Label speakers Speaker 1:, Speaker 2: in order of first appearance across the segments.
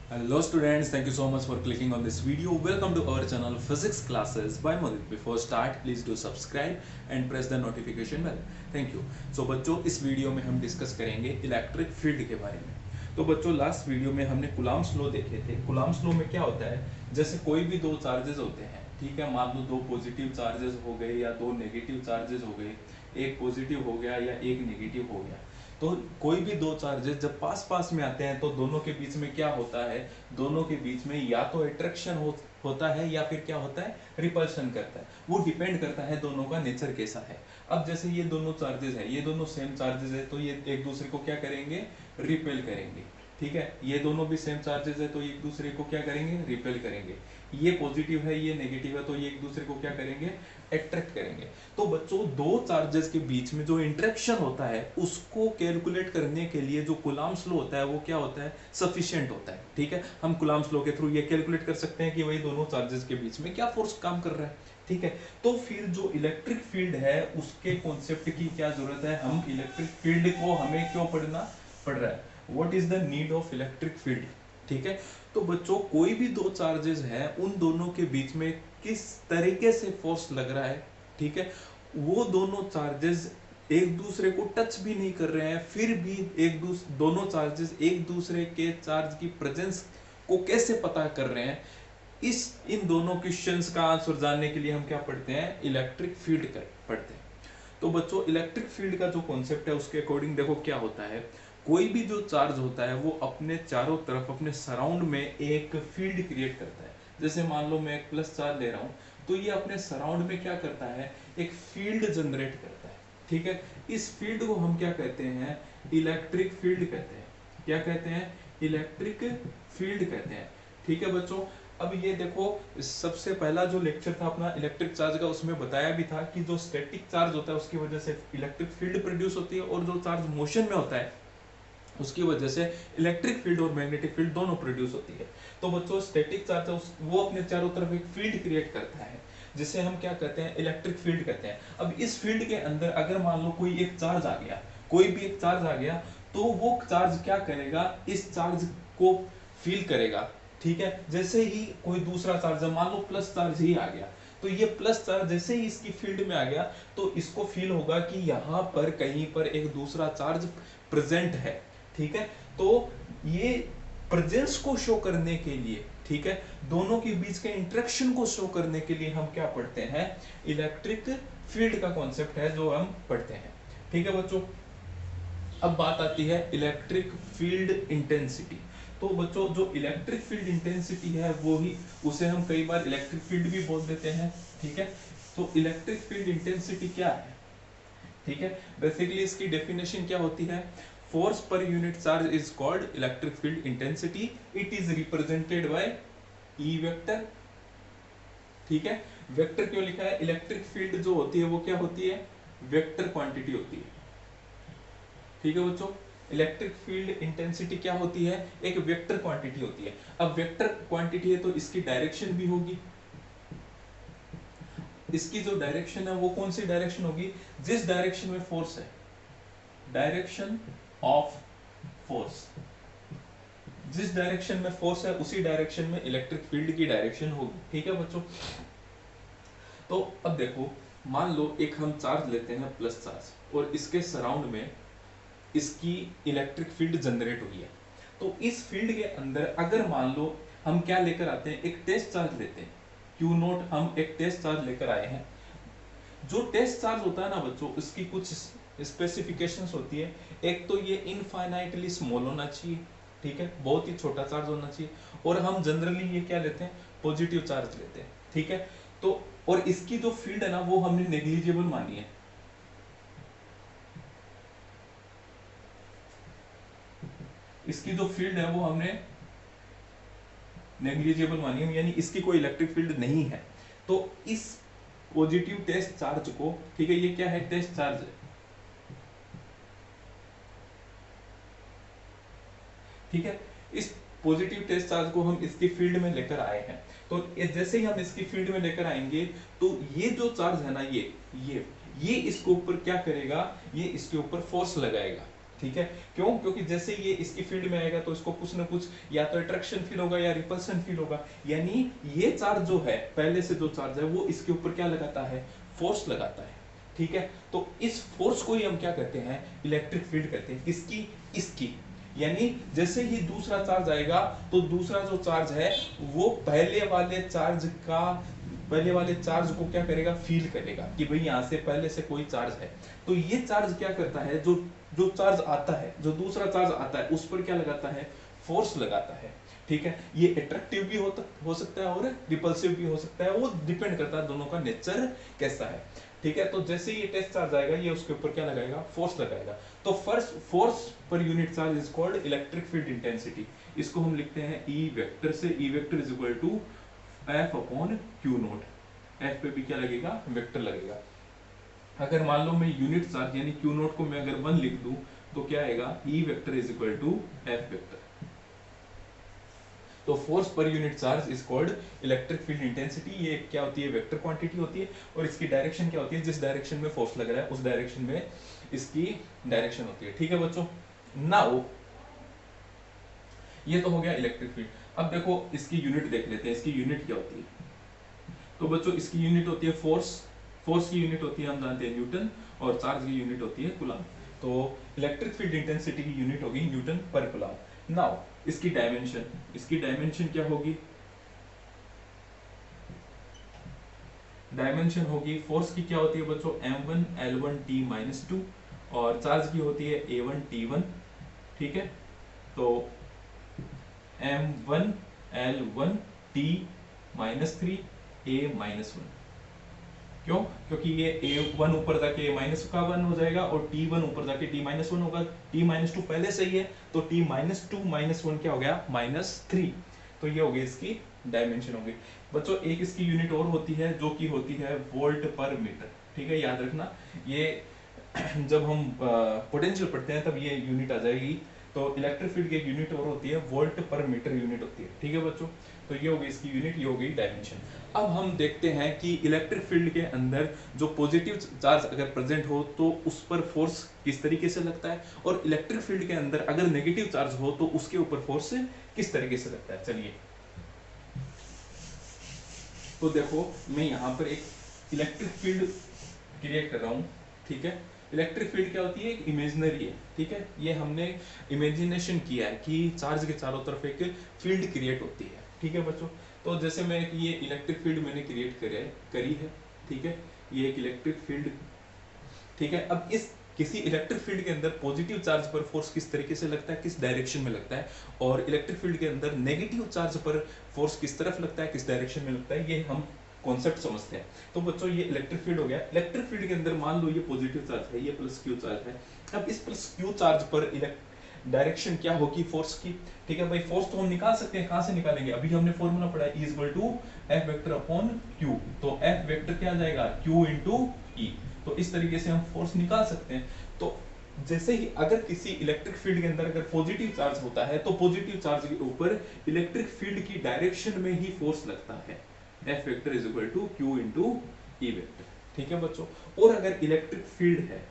Speaker 1: Hello students, thank you so much for clicking on this video. Welcome to our channel Physics Classes by Modit. Before start, please do subscribe and press the notification bell. Thank you. So बच्चों इस video में हम discuss करेंगे electric field के बारे में। तो बच्चों लास्ट वीडियो में हमने कुलाम्स लॉ देखे थे। कुलाम्स लॉ में क्या होता है, जैसे कोई भी दो चार्जेस होते हैं, ठीक है, मान लो दो पॉजिटिव चार्जेस हो गए या दो नेगेटिव चार्जेस हो गए, एक पॉजिटिव हो गया या एक नेगेटिव हो गया। तो कोई भी दो चार्जेस जब पास पास में आते हैं तो दोनों के बीच में क्या होता है, दोनों के बीच में या तो अट्रैक्शन होता है या फिर क्या होता है, रिपल्शन करता है। वो डिपेंड करता है दोनों का नेचर कैसा है। अब जैसे ये दोनों चार्जेस है, ये दोनों सेम चार्जेस है, तो ये एक दूसरे को क्या करेंगे, रिपेल करेंगे। ठीक है, ये दोनों भी सेम चार्जेस है तो एक दूसरे को क्या करेंगे, रिपेल करेंगे। ये पॉजिटिव है ये नेगेटिव है तो ये एक दूसरे को क्या करेंगे, अट्रैक्ट करेंगे। तो बच्चों दो चार्जेस के बीच में जो इंटरेक्शन होता है उसको कैलकुलेट करने के लिए जो कुलाम्स लॉ होता है वो क्या होता है, सफिशिएंट होता है। ठीक है, हम कुलाम्स लॉ के थ्रू ये कैलकुलेट कर सकते हैं कि वही दोनों चार्जेस के बीच में क्या फोर्स काम कर रहा है। ठीक है, तो फिर जो इलेक्ट्रिक फील्ड है उसके कॉन्सेप्ट की क्या जरूरत है, हम इलेक्ट्रिक फील्ड को हमें क्यों पढ़ना पड़ रहा है, what is the need of electric field. ठीक है, तो बच्चों कोई भी दो चार्जेस है उन दोनों के बीच में किस तरीके से फोर्स लग रहा है, ठीक है, वो दोनों चार्जेस एक दूसरे को टच भी नहीं कर रहे हैं, फिर भी दोनों चार्जेस एक दूसरे के चार्ज की प्रेजेंस को कैसे पता कर रहे हैं, इस इन दोनों क्वेश्चंस का आंसर जानने के लिए हम क्या पढ़ते हैं, इलेक्ट्रिक फील्ड पढ़ते हैं। तो बच्चों इलेक्ट्रिक फील्ड का जो कॉन्सेप्ट है उसके अकॉर्डिंग देखो क्या होता है, कोई भी जो चार्ज होता है वो अपने चारों तरफ अपने सराउंड में एक फील्ड क्रिएट करता है। जैसे मान लो मैं एक प्लस चार्ज ले रहा हूं तो ये अपने सराउंड में क्या करता है, एक फील्ड जनरेट करता है। ठीक है, इस फील्ड को हम क्या कहते हैं, इलेक्ट्रिक फील्ड कहते हैं। क्या कहते हैं, इलेक्ट्रिक फील्ड कहते हैं। ठीक है बच्चों, अब ये देखो सबसे पहला जो लेक्चर था अपना इलेक्ट्रिक चार्ज का उसमें बताया भी था कि जो स्टैटिक चार्ज होता है उसकी वजह से इलेक्ट्रिक फील्ड प्रोड्यूस होती है और जो चार्ज मोशन में होता है उसकी वजह से इलेक्ट्रिक फील्ड और मैग्नेटिक फील्ड दोनों प्रोड्यूस होती है। तो बच्चों स्टैटिक चार्ज है वो अपने चारों तरफ एक फील्ड क्रिएट करता है जिसे हम क्या कहते हैं, इलेक्ट्रिक फील्ड कहते हैं। अब इस फील्ड के अंदर अगर मान लो कोई एक चार्ज आ गया, कोई भी एक चार्ज आ गया, तो वो चार्ज क्या करेगा, इस चार्ज को फील करेगा। ठीक है, जैसे ही कोई दूसरा चार्ज मान लो प्लस चार्ज ही आ गया, तो ये प्लस चार्ज जैसे ही इसकी फील्ड में आ गया तो इसको फील होगा कि यहाँ पर कहीं पर एक दूसरा चार्ज प्रेजेंट है। ठीक है, तो ये प्रेजेंस को शो करने के लिए, ठीक है, दोनों के बीच के इंटरेक्शन को शो करने के लिए हम क्या पढ़ते हैं, इलेक्ट्रिक फील्ड का कॉन्सेप्ट है जो हम पढ़ते हैं। ठीक है बच्चों, अब बात आती है इलेक्ट्रिक फील्ड इंटेंसिटी। तो बच्चों जो इलेक्ट्रिक फील्ड इंटेंसिटी है वो ही, उसे हम कई बार इलेक्ट्रिक फील्ड भी बोल देते हैं। ठीक है, तो इलेक्ट्रिक फील्ड इंटेंसिटी क्या है, ठीक है, बेसिकली इसकी डेफिनेशन क्या होती है, force per unit charge is called electric field intensity, it is represented by E vector। ठीक है, वेक्टर क्यों लिखा है, इलेक्ट्रिक फील्ड जो होती है वो क्या होती है, वेक्टर क्वांटिटी होती है। ठीक है बच्चों, इलेक्ट्रिक फील्ड इंटेंसिटी क्या होती है, एक वेक्टर क्वांटिटी होती है। अब वेक्टर क्वांटिटी है तो इसकी डायरेक्शन भी होगी, इसकी जो डायरेक्शन है वो कौन सी डायरेक्शन होगी, जिस डायरेक्शन में फोर्स है, डायरेक्शन ऑफ फोर्स, जिस डायरेक्शन में फोर्स है उसी डायरेक्शन में इलेक्ट्रिक फील्ड की डायरेक्शन होगी। ठीक है बच्चों, तो अब देखो मान लो एक हम चार्ज लेते हैं प्लस चार्ज और इसके सराउंड में इसकी इलेक्ट्रिक फील्ड जनरेट हुई है। तो इस फील्ड के अंदर अगर मान लो हम क्या लेकर आते हैं, एक टेस्ट चार्ज लेते हैं, क्यू नोट, हम एक टेस्ट चार्ज लेकर आए हैं। जो टेस्ट चार्ज होता है ना बच्चों, उसकी कुछ स्पेसिफिकेशंस होती है। एक तो ये इनफाइनाइटली स्मॉल होना चाहिए, ठीक है, बहुत ही छोटा चार्ज होना चाहिए, और हम जनरली ये क्या लेते हैं, पॉजिटिव चार्ज लेते हैं। ठीक है, तो और इसकी जो फील्ड है ना वो हमने नेग्लिजिबल मानी है। इसकी जो फील्ड है वो हमने नेग्लिजिबल मानी है, यानी इसकी कोई इलेक्ट्रिक फील्ड नहीं है। तो इस पॉजिटिव टेस्ट चार्ज को, ठीक है, ये क्या है, टेस्ट चार्ज है। ठीक है, इस पॉजिटिव टेस्ट चार्ज को हम इसकी फील्ड में लेकर आए हैं। तो जैसे ही हम इसकी फील्ड में लेकर आएंगे तो ये जो चार्ज है ना, ये इसके ऊपर क्या करेगा, ये इसके ऊपर फोर्स लगाएगा। ठीक है, क्यों? क्योंकि जैसे ये इसकी फील्ड में आएगा तो इसको कुछ ना कुछ या तो अट्रैक्शन फील होगा या रिपल्शन फील होगा, यानी ये चार्ज जो है, पहले से जो चार्ज है वो इसके ऊपर क्या लगाता है? फोर्स लगाता है। ठीक है, तो इस फोर्स को ही हम क्या कहते हैं? इलेक्ट्रिक फील्ड कहते हैं। किसकी? इसकी। यानी जैसे ही दूसरा चार्ज आएगा तो दूसरा जो चार्ज है वो पहले वाले चार्ज को क्या करेगा? फील करेगा कि भाई यहाँ से पहले से कोई चार्ज है। तो ये चार्ज क्या करता है? जो जो चार्ज आता है, जो दूसरा चार्ज आता है, उस पर क्या लगाता है? फोर्स लगाता है। ठीक है, ये अट्रैक्टिव भी हो सकता है और रिपल्सिव भी हो सकता है, वो डिपेंड करता है दोनों का नेचर कैसा है। ठीक है, तो जैसे ये टेस्ट चार्ज आएगा ये उसके ऊपर क्या लगाएगा? फोर्स लगाएगा। तो first force per unit charge is called electric field intensity. इसको हम लिखते हैं ई वेक्टर से। E vector is equal to F upon Q nought. F पे भी क्या लगेगा? वेक्टर लगेगा। अगर मान लो मैं यूनिट चार्ज यानी क्यू नोट को मैं अगर 1 लिख दूं तो क्या आएगा? E vector is equal to F vector. तो force per unit charge is called electric field intensity. ये क्या होती है? वेक्टर क्वांटिटी होती है। और इसकी डायरेक्शन क्या होती है? जिस डायरेक्शन में फोर्स लग रहा है उस डायरेक्शन में इसकी डायरेक्शन होती है। ठीक है बच्चों, नाउ ये तो हो गया इलेक्ट्रिक फील्ड। अब देखो इसकी यूनिट देख लेते हैं, इसकी यूनिट क्या होती है। तो बच्चों इसकी यूनिट होती है फोर्स। फोर्स की यूनिट होती है, हम जानते हैं, न्यूटन। और चार्ज की यूनिट होती है कूलम। तो इलेक्ट्रिक फील्ड इंटेंसिटी की यूनिट होगी न्यूटन पर कूलम। नाउ इसकी डायमेंशन क्या होगी? डायमेंशन होगी फोर्स की क्या होती है बच्चों? m1 l1 t minus 2। और चार्ज की होती है a1 t1। ठीक है, तो m1 l1 t minus 3 a minus 1। क्यों? क्योंकि ये a1 ऊपर जाके a माइनस का 1 हो जाएगा और t1 ऊपर जाके t माइनस 1 होगा। t माइनस 2 पहले से ही है तो t माइनस 2 माइनस 1 क्या हो गया? माइनस 3। तो ये हो गई इसकी डायमेंशन होगी। बच्चों एक इसकी यूनिट और होती है जो कि होती है वोल्ट पर मीटर। ठीक है, याद रखना ये जब हम पोटेंशियल पढ़ते हैं तब ये यूनिट आ जाएगी। तो इलेक्ट्रिक फील्ड की एक यूनिट और होती है वोल्ट पर मीटर यूनिट होती है। ठीक है बच्चों, तो ये हो गई इसकी यूनिट, ये हो गई डायमेंशन। अब हम देखते हैं कि इलेक्ट्रिक फील्ड के अंदर जो पॉजिटिव चार्ज अगर प्रेजेंट हो तो उस पर फोर्स किस तरीके से लगता है, और इलेक्ट्रिक फील्ड के अंदर अगर नेगेटिव चार्ज हो तो उसके ऊपर फोर्स किस तरीके से लगता है। चलिए, तो देखो मैं यहाँ पर एक इलेक्ट्रिक फील्ड क्रिएट कर रहा हूँ। ठीक है, इलेक्ट्रिक फील्ड क्या होती है? एक इमेजिनरी है। ठीक है, ये हमने इमेजिनेशन किया है कि चार्ज के चारों तरफ एक फील्ड क्रिएट होती है। ठीक है बच्चों, तो जैसे मैं ये इलेक्ट्रिक फील्ड मैंने क्रिएट करी है। ठीक है, ये एक इलेक्ट्रिक फील्ड। ठीक है, अब इस किसी इलेक्ट्रिक फील्ड के अंदर पॉजिटिव चार्ज पर फोर्स किस तरीके से लगता है, किस डायरेक्शन में लगता है, और इलेक्ट्रिक फील्ड के अंदर नेगेटिव चार्ज पर फोर्स किस तरफ लगता है, किस डायरेक्शन में लगता है, ये हम कॉन्सेप्ट समझते हैं। तो बच्चों ये इलेक्ट्रिक फील्ड हो गया। इलेक्ट्रिक फील्ड के अंदर मान लो ये पॉजिटिव चार्ज है, ये प्लस क्यू चार्ज है। अब इस प्लस क्यू चार्ज पर डायरेक्शन क्या होगी फोर्स की? ठीक है भाई, फोर्स तो हम निकाल सकते हैं, कहां से निकालेंगे? अभी हमने फॉर्मूला पढ़ा है, E equal to F vector upon Q. तो एफ वेक्टर क्या आ जाएगा? Q into E. तो इस तरीके से हम फोर्स निकाल सकते हैं। तो जैसे ही अगर किसी इलेक्ट्रिक फील्ड के अंदर अगर पॉजिटिव चार्ज होता है तो पॉजिटिव चार्ज के ऊपर इलेक्ट्रिक फील्ड की डायरेक्शन में ही फोर्स लगता है। F vector is equal to Q into E vector. ठीक है बच्चों, और अगर इलेक्ट्रिक फील्ड है,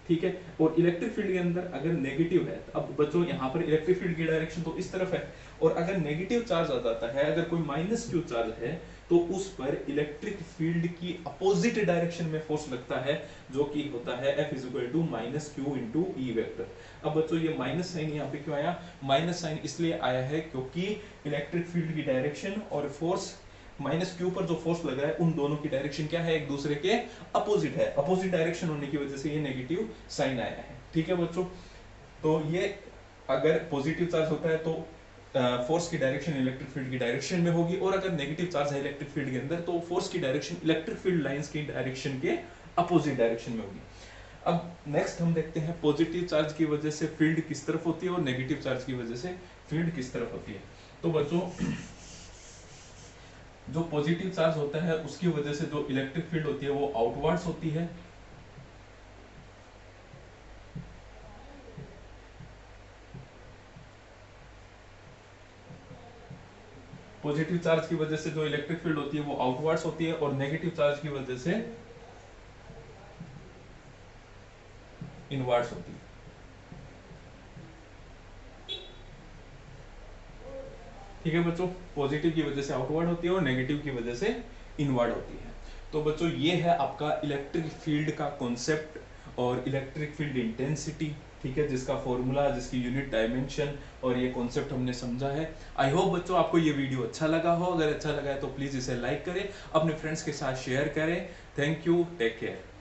Speaker 1: ठीक है, और इलेक्ट्रिक फील्ड के अंदर अगर नेगेटिव है, अब बच्चों यहाँ पर इलेक्ट्रिक फील्ड की डायरेक्शन तो इस तरफ है, और अगर नेगेटिव चार्ज आ जाता है, अगर कोई माइनस क्यू चार्ज है, तो उस पर इलेक्ट्रिक फील्ड की अपोजिट डायरेक्शन में फोर्स लगता है, जो कि होता है F is equal to minus Q into E vector. अब बच्चों ये माइनस साइन यहाँ पे क्यों आया? माइनस साइन इसलिए आया है क्योंकि इलेक्ट्रिक फील्ड की डायरेक्शन और फोर्स माइनस क्यू पर जो फोर्स लग रहा है उन दोनों की डायरेक्शन क्या है? एक दूसरे के अपोजिट है। अपोजिट डायरेक्शन होने की वजह से ये नेगेटिव साइन आया है। ठीक है बच्चों, तो ये अगर पॉजिटिव चार्ज होता है तो फोर्स की डायरेक्शन इलेक्ट्रिक फील्ड की डायरेक्शन में होगी, और अगर नेगेटिव चार्ज है इलेक्ट्रिक फील्ड के अंदर तो फोर्स की डायरेक्शन इलेक्ट्रिक फील्ड लाइंस की डायरेक्शन के अपोजिट डायरेक्शन में होगी। अब नेक्स्ट हम देखते हैं पॉजिटिव चार्ज की वजह से फील्ड किस तरफ होती है और नेगेटिव चार्ज की वजह से फील्ड किस तरफ होती है। तो बच्चों जो पॉजिटिव चार्ज होता है उसकी वजह से जो इलेक्ट्रिक फील्ड होती है वो आउटवर्ड्स होती है, पॉजिटिव चार्ज की वजह से जो इलेक्ट्रिक फील्ड होती है वो आउटवर्ड्स होती है, और नेगेटिव चार्ज की वजह से इनवर्ड्स होती है। ठीक है बच्चों, पॉजिटिव की वजह से आउटवर्ड होती है और नेगेटिव की वजह से इनवर्ड होती है। तो बच्चों ये है आपका इलेक्ट्रिक फील्ड का कॉन्सेप्ट और इलेक्ट्रिक फील्ड इंटेंसिटी, ठीक है, जिसका फॉर्मूला, जिसकी यूनिट डायमेंशन और ये कॉन्सेप्ट हमने समझा है। आई होप बच्चों आपको ये वीडियो अच्छा लगा हो। अगर अच्छा लगा है तो प्लीज इसे लाइक करें, अपने फ्रेंड्स के साथ शेयर करें। Thank you, take care.